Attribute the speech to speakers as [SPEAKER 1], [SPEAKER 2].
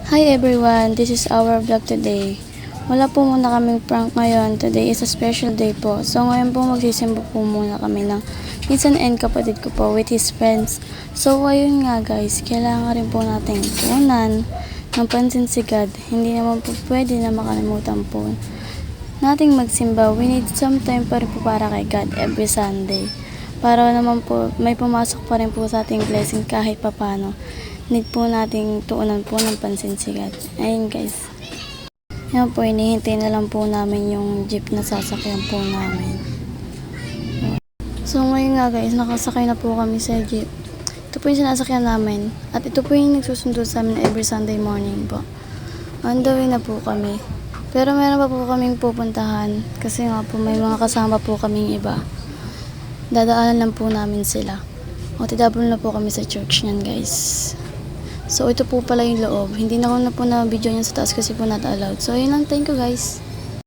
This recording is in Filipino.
[SPEAKER 1] Hi everyone, this is our vlog today. Wala po muna kaming prank ngayon. Today is a special day po. So ngayon po magsisimba po muna kami ng minsan and kapatid ko po with his friends. So ayun nga guys, kailangan rin po natin tuunan ng pansin si God. Hindi naman po pwede na makalimutan po nating magsimba. We need some time pa rin po para kay God every Sunday. Para naman po may pumasok pa rin po sa ating blessing kahit papano. Need po nating tuunan po ng pansin si God. Ayun guys. Yan po, hinihintay na lang po namin yung jeep na sasakyan po namin. So ngayon nga guys, nakasakay na po kami sa jeep. Ito po yung sinasakyan namin. At ito po yung nagsusundo sa amin every Sunday morning po. On the way na po kami. Pero meron pa po kaming pupuntahan. Kasi nga po may mga kasama po kaming iba. Dadaanan lang po namin sila. O tidabol na po kami sa church niyan guys. So, ito po pala yung loob. Hindi na ko na po na video niya sa taas kasi po not allowed. So, ayun lang. Thank you guys.